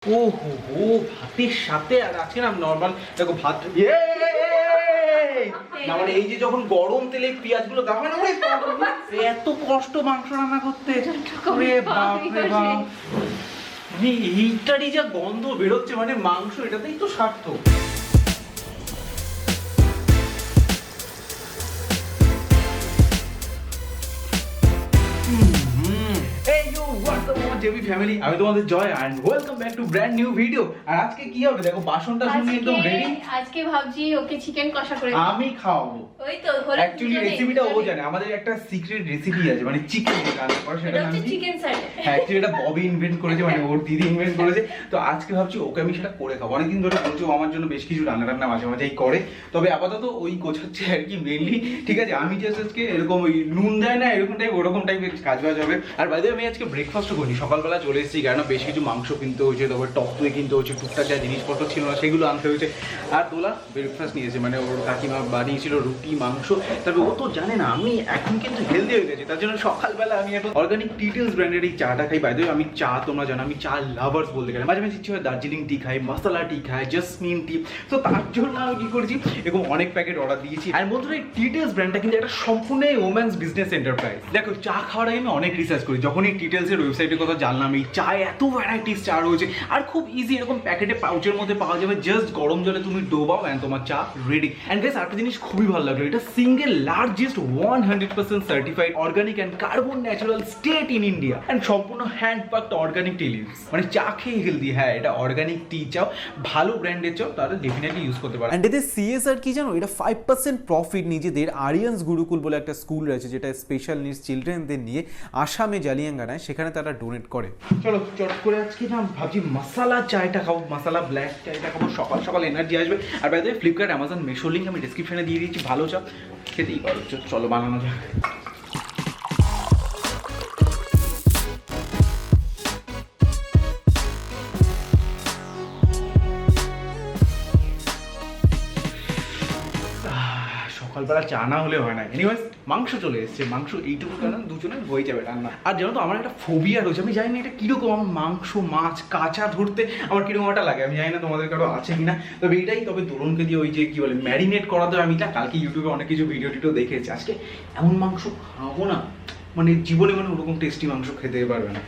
ও হো হো, ভাতের সাথে আর আজকে না নরমাল দেখো ভাত না মানে এই যে যখন গরম তেলে পেঁয়াজগুলো দেওয়া হয় না এত কষ্ট মাংস রান্না করতে, ওরে বাপ রে বাপ, মানে এইটারই যা গন্ধ বেরোচ্ছে, মানে মাংস এটাতেই তো সার্থক। আমি তোমাদের জয় and welcome back to brand new video। আর আজকে কি হবে দেখো, বাসনটা শুনি একদম রেডি। আজকে ভাবছি ওকে চিকেন কষা করে আমি খাওয়াবো। ওই তো হলো অ্যাকচুয়ালি রেসিপিটা ও জানে, আমাদের একটা সিক্রেট রেসিপি আছে, মানে চিকেন রান্না করা, সেটা আমি চিকেন স্যালাড। হ্যাঁ অ্যাকচুয়ালি এটা ববি ইনভেন্ট করেছে, মানে ওর দিদি ইনভেন্ট করেছে। তো আজকে ভাবছি ওকে আমি সেটা করে খাবো। অনেকদিন ধরে বলছি ও আমার জন্য বেশ কিছু রান্না মাঝে মাঝেই করে, তবে আপাতত ওই গোছাচ্ছে আর কি মেইনলি। ঠিক আছে, আমি জাস্ট আজকে এরকম ওই নুন দেয় না এরকম টাইপ ওরকম টাইপের কাজ বাজ হবে। আর বাইরে আমি আজকে ব্রেকফাস্টও করিনি, সকালবেলা চলে এসেছি, কারণ বেশ কিছু মাংস কিনতে হয়েছে, তারপর টক দই কিনতে হয়েছে, টুকটাক যা জিনিসপত্র ছিল না সেগুলো আনতে হয়েছে। আর দোলা ব্রেকফাস্ট নিয়েছে, মানে ওর কাকিমা বানিয়েছিল রুটি মাংস। তবে ও তো জানে না আমি এখন কিন্তু হেলদি হয়ে গেছি, তার জন্য সকালবেলা আমি এখন অর্গানিক টিটেলস ব্র্যান্ডের এই চাটা খাই। বাইরে আমি চা, তোমরা জানো আমি চা লাভার্স বলতে গেলে, মাঝে মাঝে ইচ্ছে হয় দার্জিলিং টি খাই, মশলা টি খাই, জেসমিন টি। তো তার জন্য আমি কি করেছি, এরকম অনেক প্যাকেট অর্ডার দিয়েছি। আর বন্ধুরা এই টিটেলস ব্র্যান্ডটা কিন্তু একটা সম্পূর্ণ ওমেন্স বিজনেস এন্টারপ্রাইজ। দেখো চা খাওয়ার আগে আমি অনেক রিসার্চ করি, যখন এই টিটেলসের ওয়েবসাইটের কথা জানলাম এই চায়ে এত ভ্যারাইটিস চা রয়েছে, আর খুব ইজি এরকম প্যাকেটে পাউচের মধ্যে পাওয়া যাবে, জাস্ট গরম জলে তুমি ডোবাও এন্ড তোমার চা রেডি। এন্ড গাইস একটা জিনিস খুবই ভালো লাগলো, এটা single largest 100% certified organic and carbon natural state in India and সম্পূর্ণ hand plucked organic tea leaves, মানে চা খেয়ে হেলদি। হ্যাঁ এটা অর্গানিক টি চাও, ভালো ব্র্যান্ডের চাও, তাহলে ডেফিনেটলি ইউজ করতে পারো। অ্যান্ড এদের সিএসআর কি জানো, এটা 5% প্রফিট নিজেদের আরিয়ান্স গুরুকুল বলে একটা স্কুল রয়েছে, যেটা স্পেশাল নিডস চিলড্রেনদের নিয়ে আসামে জালিয়াঙ্গানায়, সেখানে তারা ডোনেট করে। চলো চট করে আজকে না ভাবছি মশালা চায়টা খাবো, মশালা ব্ল্যাক চায়টা খাবো, সকাল সকাল এনার্জি আসবে। আর বাইরে ফ্লিপকার্ট, অ্যামাজন, মেশো লিঙ্ক আমি ডিসক্রিপশনে দিয়ে দিয়েছি, ভালো চা খেতেই পারো। চলো বানানো যাক। সকালবেলা চা না হলে হয় না। এনিওয়েজ মাংস চলে এসেছে, মাংস এইটুকু কেন দুজনের হয়ে যাবে রান্না। আর জানো তো আমার একটা ফোবিয়া রয়েছে, আমি জানি না এটা কিরকম, আমার মাংস মাছ কাঁচা ধরতে আমার কিরকম একটা লাগে, আমি জানি না তোমাদের কারো আছে কিনা। তবে এইটাই, তবে দোলনকে দিয়ে ওই যে কি বলে ম্যারিনেট করা তো আমি না কালকে ইউটিউবে অনেক কিছু ভিডিও টিডিও দেখেছি। আজকে এমন মাংস খাবো না, মানে জীবনে মানে ওরকম টেস্টি মাংস খেতে পারবে না।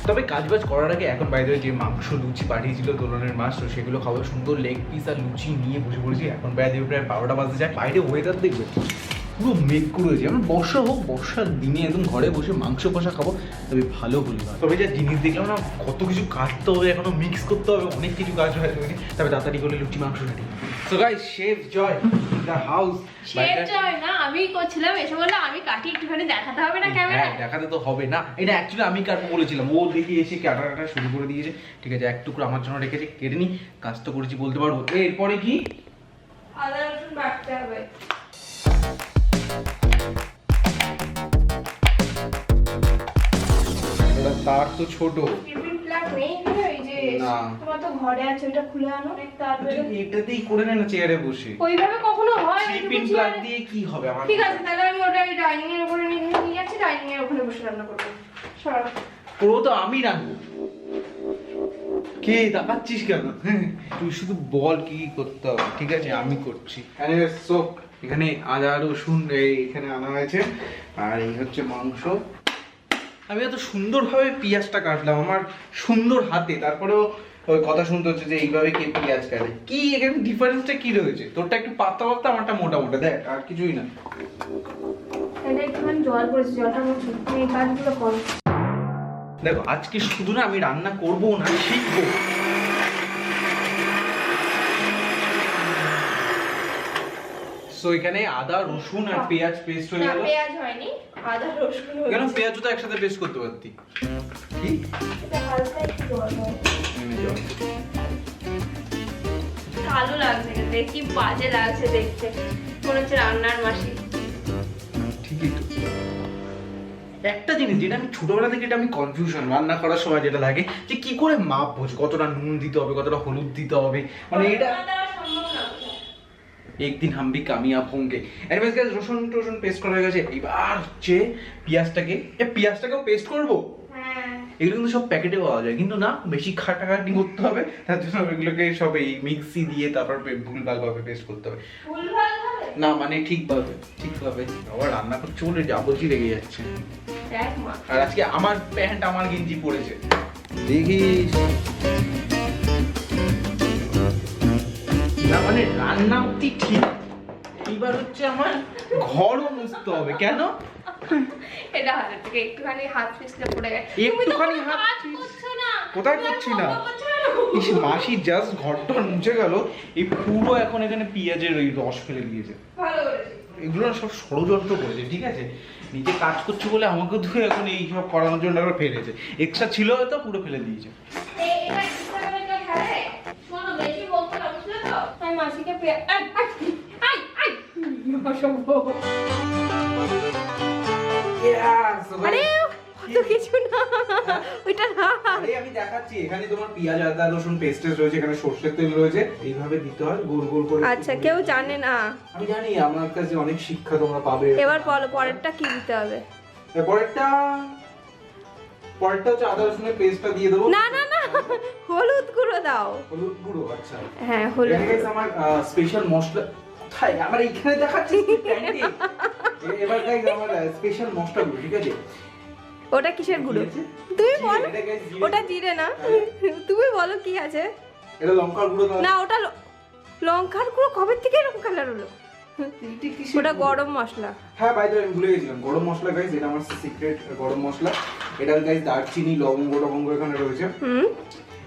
তবে কাজবাজ করার আগে এখন বাইরে যে মাংস লুচি পাঠিয়েছিল দোলনের মাছ, তো সেগুলো খাবো। সুন্দর লেগ পিস আর লুচি নিয়ে বসে পড়েছি। এখন বাইরে প্রায় 12টা বাজতে যায়। বাইরে ওয়েদার দেখবে পুরো মেঘ করেছে, আমার বর্ষা হোক, বর্ষার দিনে একদম ঘরে বসে মাংস কষা খাবো, তবে ভালো হলো না। তবে যা জিনিস দেখলাম না, কত কিছু কাটতে হবে, এখনো মিক্স করতে হবে, অনেক কিছু কাজ হয়ে যাবে। তবে তাড়াতাড়ি করে লুচি মাংস ready. So guys, chef Joy the house. Chef Joy না আমি করছিলাম, এসে বললো আমি কাটি, একটুখানি দেখাতে হবে না ক্যামেরা? হ্যাঁ দেখাতে তো হবে না, এটা অ্যাকচুয়ালি আমি কাটবো বলেছিলাম, ও দেখি এসে কাটা শুরু করে দিয়েছে। ঠিক আছে, এক টুকরো আমার জন্য রেখেছে, কেটে নি, কাজ তো করেছি বলতে পারবো। এরপরে কি আদা রসুন বাটতে হবে। তার তো ছোট, টিফিন প্লাগ নেই ওই যে না। তোমার তো ঘরে আছে, ওটা খুলে আনো, তারপরে এটাতেই করে নে না চেয়ারে বসে। ওইভাবে কখনো হয়? টিফিন প্লাগ দিয়ে কি হবে আমার? ঠিক আছে, তাহলে আমি ওটা ডাইনিং এর উপরে নিয়ে যাচ্ছি, ডাইনিং এর ওখানে বসে রান্না করবো। সরো। পুরো তো আমি রাখবো। কে তাকাচ্ছিস কেন? তুই শুধু বল কি করতে হবে, ঠিক আছে আমি করছি। এখানে আদা রসুন এখানে আনা হয়েছে, আর এই হচ্ছে মাংস। আমি এত সুন্দরভাবে পেঁয়াজটা কাটলাম আমার সুন্দর হাতে, তারপরেও ওই কথা শুনতে হচ্ছে যে এইভাবে কে পেঁয়াজ কাটে। কি এখানে ডিফারেন্সটা কি রয়েছে? তোরটা একটু পাতলা পাতলা, আমারটা মোটা মোটা, দেখ আর কিছুই না। এটা একটুখানি জল পড়েছে, জলটা মুছে এই কাজগুলো করো। দেখো আজকে শুধু না আমি রান্না করবো না, শিখবো। সো এখানে আদা রসুন আর পেঁয়াজ পেস্ট হয়ে গেল। পেঁয়াজ হয়নি, আদা রসুন হয়েছে। কেন পেঁয়াজও তো একসাথে পেস্ট করতে পারতি। কি এটা হালকা একটু জল দাও। জল। কালো লাগছে, দেখি বাজে লাগছে দেখতে, মনে হচ্ছে রান্নার মাসি। ঠিকই তো। একটা জিনিস যেটা আমি ছোটবেলা থেকে এটা আমি কনফিউশন রান্না করার সময় যেটা লাগে যে কি করে মাপ বোঝ কতটা নুন দিতে হবে কতটা হলুদ দিতে হবে মানে এটা একদিন হাম ভি কামিয়াব হোঙ্গে। এনিওয়েজ গাইস রসুন টসুন পেস্ট করা হয়ে গেছে, এবার হচ্ছে পেঁয়াজটাকেও পেস্ট করবো। হ্যাঁ এগুলো কিন্তু সব প্যাকেটে পাওয়া যায়, কিন্তু না বেশি খাটাখাটি করতে হবে, তার জন্য এগুলোকে সব এই মিক্সি দিয়ে তারপর ভুলভাল ভাবে পেস্ট করতে হবে। ভুলভাল হবে না মানে ঠিকভাবে আবার রান্না করতে চলে যাবজি লেগে যাচ্ছে। দেখ মা আর আজকে আমার প্যান্ট আমার গেঞ্জি পড়েছে, দেখিস না মানে রান্না অব্দি ঠিক, এইবার হচ্ছে আমার ঘরও মুছতে হবে। কেন? এটা হাতের থেকে একটুখানি হাত ফিসলে পড়ে গেছে। একটুখানি তুমি তো হাত কাজ করছো না। কোথায় তুমি আর করছি না? বকবক করছো না। ইস, মাসি জাস্ট ঘরটা মুছে গেল, এই পুরো এখন এখানে পেঁয়াজের ওই রস ফেলে দিয়েছে। ভালো করেছি। এগুলো না সব ষড়যন্ত্র করেছে, ঠিক আছে? নিজে কাজ করছে বলে আমাকে তো এখন এই সব করানোর জন্য আবার ফেলেছে, এক্সট্রা ছিল হয়তো পুরো ফেলে দিয়েছে। এটা ইচ্ছা করে কেউ খেলে? শোনো, বেশি বকতে লাগছিল তো। আমি মাসিকে অসম্ভব। আরে অত কিছু না, ওইটা না। আরে আমি দেখাচ্ছি, এখানে তোমার পেঁয়াজ আদা রসুন পেস্ট রয়েছে, এখানে সরষের তেল রয়েছে, এইভাবে দিতে হয় গোল গোল করে। আচ্ছা, কেউ জানে না। আমি জানি, আমার কাছে অনেক শিক্ষা তোমরা পাবে। এবার বলো পরেরটা কি দিতে হবে? পরেরটা হচ্ছে আদা রসুনের পেস্টটা দিয়ে দেবো। না না না, হলুদ গুঁড়ো দাও। হলুদ গুঁড়ো, আচ্ছা। হ্যাঁ, হলুদ এটা গাইস আমার স্পেশাল মশলা। কোথায় আমার এইখানে দেখাচ্ছি প্যান্টে। এবার গাইস আমার স্পেশাল মশলাগুলো, ঠিক আছে? ওটা কিসের গুঁড়ো? কি আছে? তুমি বলো। এটা guys জিরে। ওটা জিরে না, তুমি বলো কি আছে। এটা লঙ্কার গুঁড়ো দাও। না, ওটা লঙ্কার গুঁড়ো কবে থেকে এরকম কালার হলো? এটা কিসের ওটা গুঁড়ো? গরম মশলা। হ্যাঁ বাই দ্য ওয়ে, আমি ভুলে গেছিলাম, গরম মশলা গাইস, এটা আমার সিক্রেট গরম মশলা। এটা গাইস দারচিনি লবঙ্গ টবঙ্গ এখানে রয়েছে। হুম,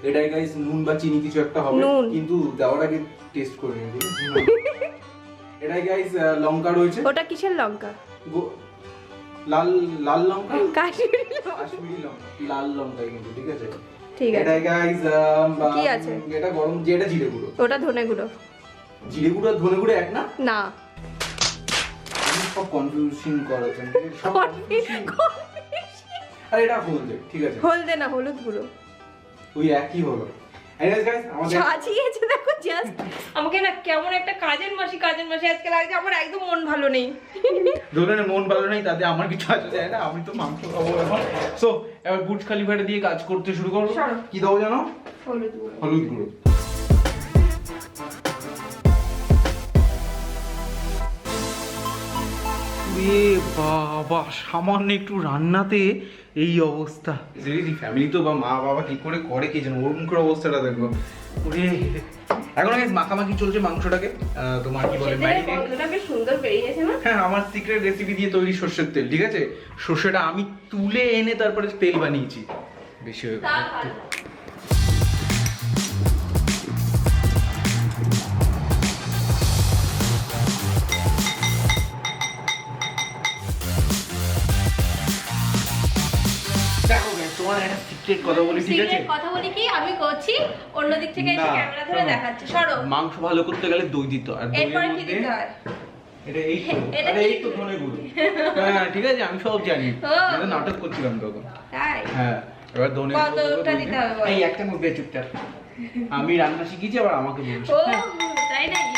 এটাই গাইস নুন বা চিনি কিছু একটা হবে, নুন। কিন্তু দেওয়ার আগে টেস্ট করে নিন, ঠিক আছে? এটাই গাইস লঙ্কা রয়েছে। ওটা কিসের লঙ্কা? লাল লাল লঙ্কা, কাশ্মীরি লঙ্কা। কাশ্মীরি লঙ্কা, লাল লঙ্কা কিন্তু, ঠিক আছে? ঠিক আছে। এটাই গাইস কি আছে? এটা গরম, যেটা জিরে গুঁড়ো। ওটা ধনে গুঁড়ো। জিরে গুঁড়ো আর ধনে গুঁড়ো এক না? না, আপনি সব কনফিউশন করেছেন, সব আর এটা হলদে, ঠিক আছে? হলদে না, হলুদ গুঁড়ো। ওই একই হলো। এনিওয়েজ গাইস আমাদের সাজিয়েছে দেখো জাস্ট। আমাকে না কেমন একটা কাজের মাসি আজকে লাগছে, আমার একদম মন ভালো নেই। ধরে মন ভালো নেই, তাতে আমার কিছু আসে যায় না, আমি তো মাংস খাবো এখন। সো এবার বুর্জ খালিফাটা দিয়ে কাজ করতে শুরু করব। সরো। কি দাও জানো? হলুদ গুঁড়ো। হলুদ গুঁড়ো। এ বাবা, সামান্য একটু রান্নাতে এই অবস্থা। ফ্যামিলি তো বা মা বাবা কি করে করে কে জানো, ওর মুখের অবস্থাটা দেখো। ওরে এখন গাইস মাখামাখি চলছে মাংসটাকে, তোমার কি বলে ম্যারিনেট। গন্ধটা বেশ সুন্দর বেরিয়েছে না? হ্যাঁ, আমার সিক্রেট রেসিপি দিয়ে তৈরি সর্ষের তেল, ঠিক আছে? সর্ষেটা আমি তুলে এনে তারপরে তেল বানিয়েছি, বেশি হয়ে গেল। তা ভালো। দেখো guys, তোমার একটা সিক্রেট কথা বলি, ঠিক আছে? সিক্রেট কথা বলি কি, আমি করছি, অন্য দিক থেকে এসে না, ক্যামেরা ধরে শোনো, দেখাচ্ছে। সরো। মাংস ভালো করতে গেলে দই দিতে হয়, আর দইয়ের এরপরে কি মধ্যে দিতে হয়? এটা এই তো, এটা আরে কি? এই তো ধনে গুঁড়ো। হ্যাঁ ঠিক আছে, আমি সব জানি, ও। এটা নাটক করছিলাম তখন। তাই? হ্যাঁ, এবার ধনে কতটা গুঁড়ো দই দিতে দিয়ে- হবে বলো? এই একটা মুখে চুপচাপ, আমি রান্না শিখেছি আবার আমাকে বলছি। ও, তাই নাকি?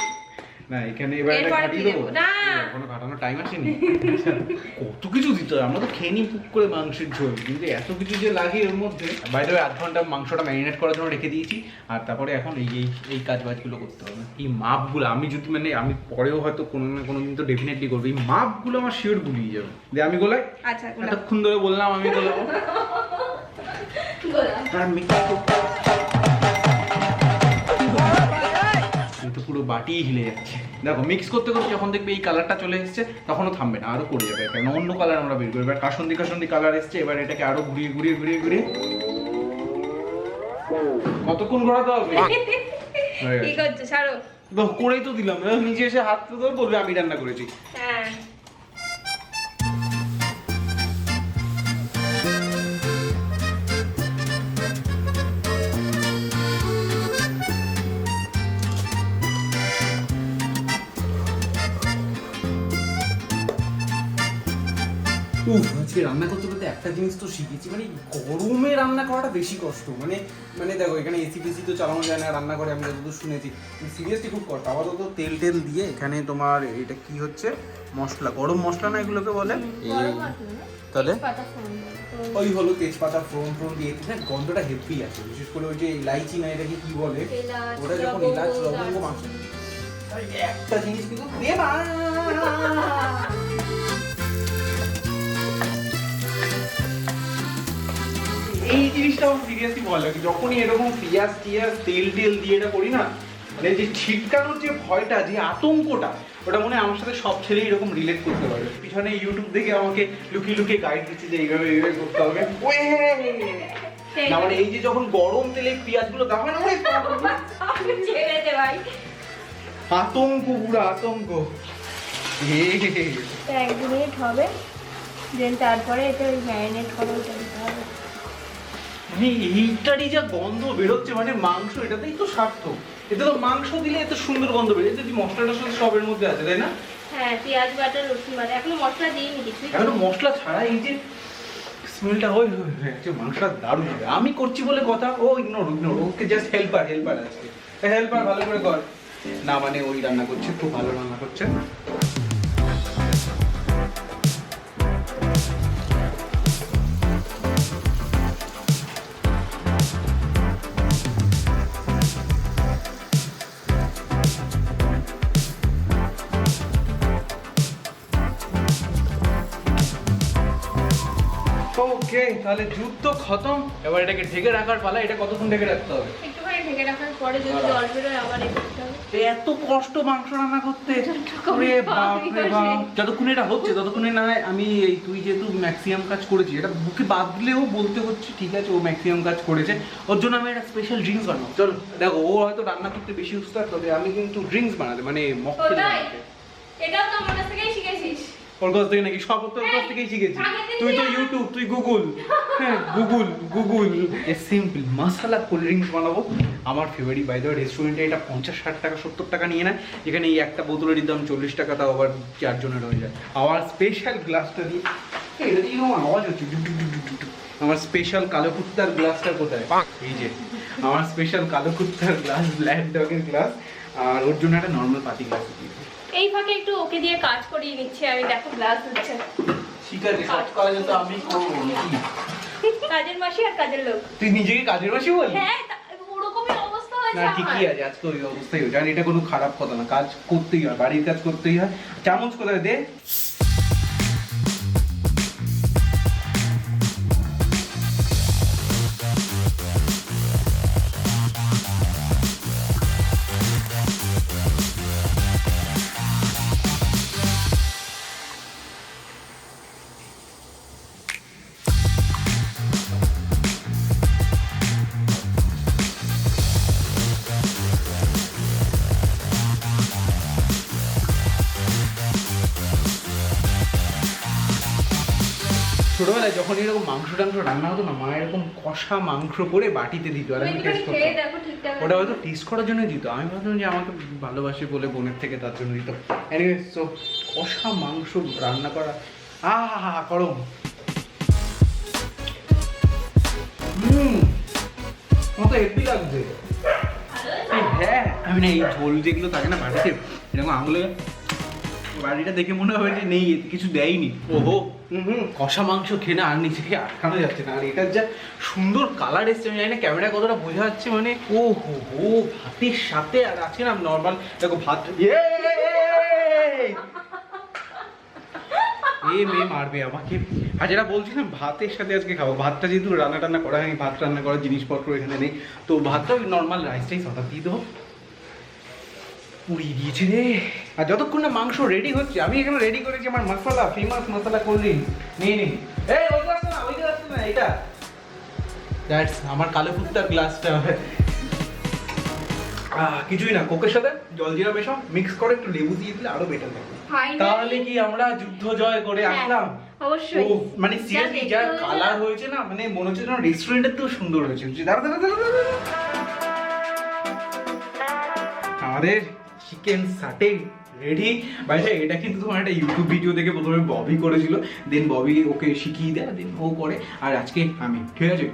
না এখানে এবার এটা এরপরে ঘাটিয়ে কি দেবো। দেবো? না। এখনো ঘাটানোর টাইম আসেনি। কত কিছু দিতে হয়, আমরা তো খেয়ে নিই পুক করে মাংসের ঝোল, কিন্তু এত কিছু যে লাগে এর মধ্যে। বাইরে আধ ঘন্টা মাংসটা ম্যারিনেট করার জন্য রেখে দিয়েছি, আর তারপরে এখন এই কাজ বাজগুলো করতে হবে। এই মাপগুলো আমি যদি মানে আমি পরেও হয়তো কোনো না কোনো দিন তো ডেফিনেটলি করবো, এই মাপগুলো আমার শিওর গুলিয়ে যাবে। যে আমি গোলাই আচ্ছা, গোলাপ। এতক্ষণ ধরে বললাম আমি গোলাবো। গোলাপ। আর মিক্স তো পুরো বাটি হিলে যাচ্ছে। দেখো মিক্স করতে করতে যখন দেখবে এই কালারটা চলে এসেছে, তখনও থামবে না, আরো করে যাবে, কারণ অন্য কালার আমরা বের করি। এবার কাসন্দি কালার এসছে, এবার এটাকে আরো ঘুরিয়ে ঘুরিয়ে ঘুরিয়ে ঘুরিয়ে কতক্ষণ ঘোরাতে হবে? হয়ে কি গেছে। করছো? ছাড়ো। দেখো, করেই তো দিলাম, এবার নিজে এসে হাত তো ধরে বলবে আমি রান্না করেছি। হ্যাঁ। উফ, আজকে আজকে রান্না করতে করতে একটা জিনিস তো শিখেছি, মানে গরমে রান্না করাটা বেশি কষ্ট। মানে দেখো এখানে এসি টেসি তো চালানো যায় না রান্না করে, আমি যতদূর শুনেছি সিরিয়াসলি খুব কষ্ট। আপাতত তেল টেল দিয়ে এখানে তোমার এটা কি হচ্ছে মশলা, গরম মশলা না এগুলোকে বলে, তাহলে ওই হলো তেজপাতা ফোড়ন দিয়ে হ্যাঁ, গন্ধটা হেভি আছে, বিশেষ করে ওই যে ইলাইচি না এটাকে কি বলে, ওটা যখন এলাচ লবঙ্গ মাছ একটা জিনিস কিন্তু দিয়ে না। এই জিনিসটা আমার সিরিয়াসলি ভালো লাগে, যখনই এরকম পেঁয়াজ টিয়াজ তেল টেল দিয়ে এটা করি না, মানে যে ছিটকানোর যে ভয়টা, যে আতঙ্কটা, ওটা মনে হয় আমার সাথে সব ছেলেই এরকম রিলেট করতে পারবে। পিছনে ইউটিউব দেখে আমাকে লুকিয়ে লুকিয়ে গাইড দিচ্ছে যে এইভাবে করতে হবে। না মানে এই যে যখন গরম তেলে পেঁয়াজগুলো দেওয়া হয় না, আতঙ্ক, পুরো আতঙ্ক। 1 মিনিট হবে, দেন তারপরে এটা ম্যারিনেট করে দিতে হবে। মানে এইটারই যা গন্ধ বেরোচ্ছে, মানে মাংস এটাতেই তো সার্থক। এতে তো মাংস দিলে এত সুন্দর গন্ধ বেরোয়, এতে মশলা টসলা সবের মধ্যে আছে, তাই না? হ্যাঁ, পেঁয়াজ বাটা, রসুন বাটা, এখনো মশলা দিইনি কিছু। এখনো মশলা ছাড়া এই যে স্মেলটা হয়ে হচ্ছে, মাংসটা দারুণ হবে। আমি করছি বলে কথা, ও ইগনোর, ওকে জাস্ট হেল্পার আজকে, হেল্পার ভালো করে কর না, মানে ওই রান্না করছে, খুব ভালো রান্না করছে। ওকে, তাহলে যুদ্ধ খতম, এবার এটাকে ঢেকে রাখার পালা। এটা কতক্ষণ ঢেকে রাখতে হবে? একটুখানি ঢেকে রাখার পরে যদি জল বেরোয় আবার এই করতে হবে। এত কষ্ট মাংস রান্না করতে, ওরে বাপ রে বাপ। যতক্ষণ এটা হচ্ছে ততক্ষণে না হয় আমি এই, তুই যেহেতু ম্যাক্সিমাম কাজ করেছি, এটা বুকে বাদ দিলেও বলতে হচ্ছে ঠিক আছে ও ম্যাক্সিমাম কাজ করেছে, ওর জন্য আমি একটা স্পেশাল ড্রিঙ্কস বানাবো। চলো দেখো, ও হয়তো রান্না করতে বেশি উস্তাদ, তবে আমি কিন্তু ড্রিঙ্কস বানাতে, মানে মকটেল বানাতে। এটাও তো আমার কাছ থেকেই শিখেছিস? ওর কাছ থেকে নাকি? সব তোর কাছ থেকেই শিখেছি। তুই তো ইউটিউব, তুই গুগল, হ্যাঁ গুগল। সিম্পল মশলা কোল্ড ড্রিঙ্কস বানাবো, আমার ফেভারিট। বাই দ্য ওয়ে, রেস্টুরেন্টে এটা 50-60 টাকা 70 টাকা নিয়ে নেয়, এখানে এই একটা বোতলের দাম 40 টাকা, তাও আবার 4 জনের হয়ে যায়। আমার স্পেশাল গ্লাসটা দিয়ে, এটা দিয়ে আওয়াজ হচ্ছে, আমার স্পেশাল কালো কুত্তার গ্লাসটা কোথায়? এই যে আমার স্পেশাল কালো কুত্তার গ্লাস, ব্ল্যাক ডগের গ্লাস, আর ওর জন্য একটা নর্মাল পাতি গ্লাস দিয়ে। এই ফাঁকে একটু ওকে দিয়ে কাজ করিয়ে নিচ্ছে আমি, দেখো গ্লাস হচ্ছে। ঠিক আছে, সব কাজ তো আমি করবো নাকি? কাজের মাসি আর কাজের লোক। তুই নিজেকে কাজের মাসি বলি? হ্যাঁ, ওরকমই অবস্থা হয়েছে না আমার। ঠিকই আছে, আজকে ওই অবস্থায় হয়েছে, আর এটা কোনো খারাপ কথা না, কাজ করতেই হয়, বাড়ির কাজ করতেই হয়। চামচ কোথায় দে? ছোটবেলায় যখন এরকম মাংস টাংস রান্না হতো না, মা এরকম কষা মাংস করে বাটিতে দিত, আর আমি টেস্ট করতাম। ওটা হয়তো টেস্ট করার জন্য দিত, আমি ভাবতাম যে আমাকে ভালোবাসে বলে বোনের থেকে, তার জন্য দিত। এনিওয়ে, সো কষা মাংস রান্না করা, আহা করো। মতো হেভি লাগছে। হ্যাঁ, আমি না এই ঝোল যেগুলো থাকে না বাড়িতে, এরকম আঙুলে বাড়িটা দেখে মনে হবে যে নেই, এতে কিছু দেয়নি। ওহো, কষা মাংস খেয়ে না আর নিচে খেয়ে আটকানো যাচ্ছে না। আর এটার যা সুন্দর কালার এসছে, আমি জানি না ক্যামেরা কতটা বোঝা যাচ্ছে, মানে ও হো ভাতের সাথে। আর আছে না নর্মাল, দেখো ভাত, মেয়ে মারবে আমাকে। আর যেটা বলছিলাম ভাতের সাথে আজকে খাবো, ভাতটা যেহেতু রান্না টান্না করা হয়নি, ভাত রান্না করার জিনিসপত্র এখানে নেই, তো ভাতটা ওই নর্মাল রাইস হঠাৎ দিয়ে দেবো। উড়িয়ে দিয়েছে রে। আর যতক্ষণ না মাংস রেডি হচ্ছে, আমি এখানে রেডি করেছি আমার মশলা, ফেমাস মশলা কোল্ড ড্রিঙ্ক নিয়ে নিন। এই ওই গ্লাসটা না, ওই গ্লাসটা না, এটা দ্যাটস আমার কালো কুত্তার গ্লাসটা। কিছুই না, কোকের সাথে জল জিরা মেশাও, মিক্স করে একটু লেবু দিয়ে দিলে আরো বেটার লাগে। তাহলে কি আমরা যুদ্ধ জয় করে আসলাম? অবশ্যই। মানে সিরিয়াসলি যা কালার হয়েছে না, মানে মনে হচ্ছে যেন রেস্টুরেন্টের তো সুন্দর হয়েছে। আমাদের চিকেন সাটে রেডি। ভাই এটা কিন্তু তোমার একটা ইউটিউব ভিডিও দেখে প্রথমে ববি করেছিল, দেন ববি ওকে শিখিয়ে দেয়, দেন ও করে, আর আজকে আমি, ঠিক আছে।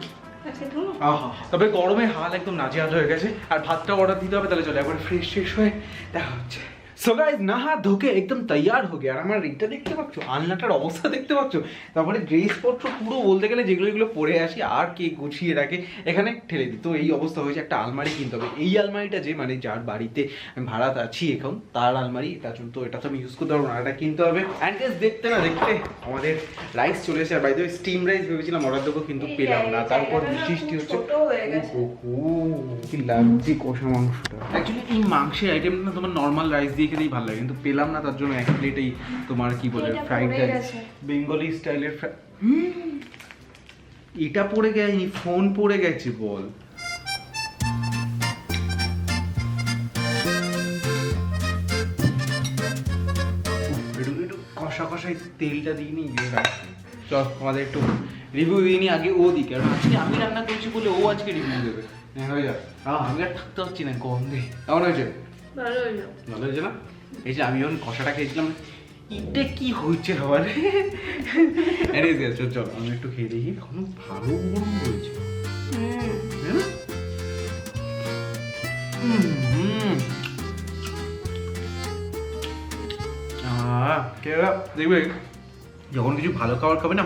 আচ্ছা তুমি আহা, তবে গরমে হাল একদম নাজেহাল হয়ে গেছে, আর ভাতটা অর্ডার দিতে হবে, তাহলে চলো একবার ফ্রেশ শেষ হয়ে দেখা হচ্ছে। সো গাইস নাহা ধোকে একদম তৈয়ার হয়ে গিয়ে, আর আমার এটা দেখতে পাচ্ছ, আলনাটার অবস্থা দেখতে পাচ্ছ, তারপরে ড্রেসপত্র পুরো বলতে গেলে যেগুলো যেগুলো পরে আসি আর কে গুছিয়ে রাখে এখানে ঠেলে দিই। তো এই অবস্থা হয়েছে, একটা আলমারি কিনতে হবে। এই আলমারিটা যে মানে যার বাড়িতে আমি ভাড়াতে আছি এখন, তার আলমারি এটা, তো এটা তো আমি ইউজ করতে পারবো না, এটা কিনতে হবে। অ্যান্ড গাইস দেখতে না দেখতে আমাদের রাইস চলে এসেছে, আর by the way steam rice ভেবেছিলাম অর্ডার দেবো, কিন্তু পেলাম না। তারপর বৃষ্টি হচ্ছে, ছোট হয়ে গেছে। কি লাগছে কষা মাংসটা। অ্যাকচুয়ালি এই মাংসের আইটেম না তোমার নর্মাল রাইস দিয়ে খেতেই ভালো লাগে, কিন্তু পেলাম না, তার জন্য এক প্লেটেই তোমার কি বলে এটা ফ্রাইড পড়ে রাইস, গেছে। বেঙ্গলি স্টাইলের এটা পড়ে গেছে, ফোন পড়ে গেছে বল। একটু কষা কষাই তেলটা দিয়ে নিই, চল আমাদের একটু রিভিউ দিয়ে নিই আগে ও দিকে, কারণ আজকে আমি রান্না করছি বলে ও আজকে রিভিউ দেবে। হ্যাঁ হয়ে যাক, আমি আর থাকতে পারছি না গন্ধে। কেমন হয়েছে? ভালো হলো। ভালো হয়েছে না? এই যে আমি যখন কষাটা খেয়েছিলাম, এটা কি হয়েছে আবার। চল আমি একটু খেয়ে দেখি, এখন ভালো গরম রয়েছে। তাই না? দেখবে যখন কিছু ভালো খাবার খাবে না,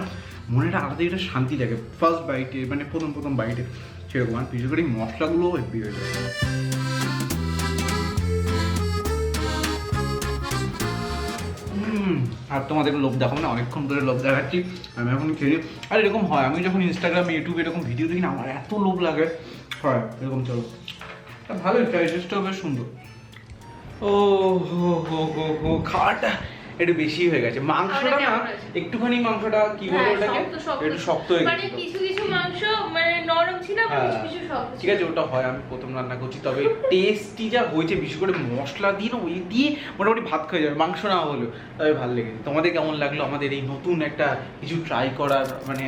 মনে একটা আলাদা একটা শান্তি লাগে ফার্স্ট বাইটে, মানে প্রথম বাইটে, সেরকম। আর বিশেষ করে এই মশলাগুলোও হেভি হয়ে যায়। আর তোমাদের লোভ দেখাবো না, অনেকক্ষণ ধরে লোভ দেখাচ্ছি, আমি এখন খেয়ে। আর এরকম হয়, আমি যখন ইনস্টাগ্রামে ইউটিউবে এরকম ভিডিও দেখি না, আমার এত লোভ লাগে, হয় এরকম। চলো ভালোই, ফ্রাইডরাইসটাও বেশ সুন্দর। ও হো হো হো হো, খাওয়াটা একটু বেশি হয়ে গেছে। মাংসটা না একটুখানি, মাংসটা কি বলে ওটাকে, একটু শক্ত হয়ে মানে গেছে। কিছু কিছু মাংস মানে নরম ছিল, আবার কিছু কিছু শক্ত ছিল। ঠিক আছে, ওটা হয়, আমি প্রথম রান্না করছি, তবে টেস্টি যা হয়েছে, বিশেষ করে মশলা দিয়ে না, ওই দিয়ে মোটামুটি ভাত খাওয়া যাবে, মাংস না হলেও, তবে ভালো লেগেছে। তোমাদের কেমন লাগলো আমাদের এই নতুন একটা কিছু ট্রাই করার, মানে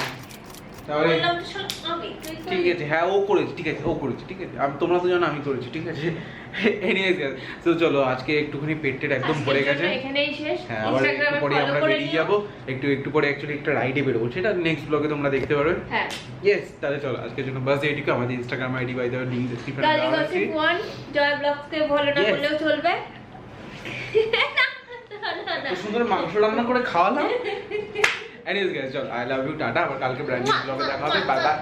তাহলে বললাম তো শোন, আমি তুই তো- ঠিক আছে, হ্যাঁ ও করেছে, ঠিক আছে ও করেছে, ঠিক আছে, তোমরা তো জানো আমি করেছি, ঠিক আছে। এনিওয়েজ তো চলো আজকে একটুখানি পেটের একদম আজকের ভরে জন্য গেছে। এখানেই শেষ। হ্যাঁ, আবার একটু ইনস্টাগ্রামে পরে ফলো আমরা করে বেরিয়ে নিও। যাবো, একটু পরে অ্যাকচুয়ালি একটা রাইডে বেরোবো, সেটা নেক্সট ব্লগে তোমরা দেখতে পারবে। হ্যাঁ, ইয়েস, তাহলে চলো আজকের জন্য বাস এইটুকু। আমাদের ইনস্টাগ্রাম আইডি বাই দেওয়ার লিঙ্ক ডেসক্রিপশনে গালি দেওয়া আছে। গসিপ ওয়ান, জয় ব্লগসকে ফলো না Yes. করলেও চলবে। তো সুন্দর মাংস রান্না করে খাওয়ালাম। এনিওয়েজ গাইস, চল আই লাভ ইউ, টাটা, আবার কালকে ব্র্যান্ড নিউ ব্লগে দেখা হবে, বাই বাই।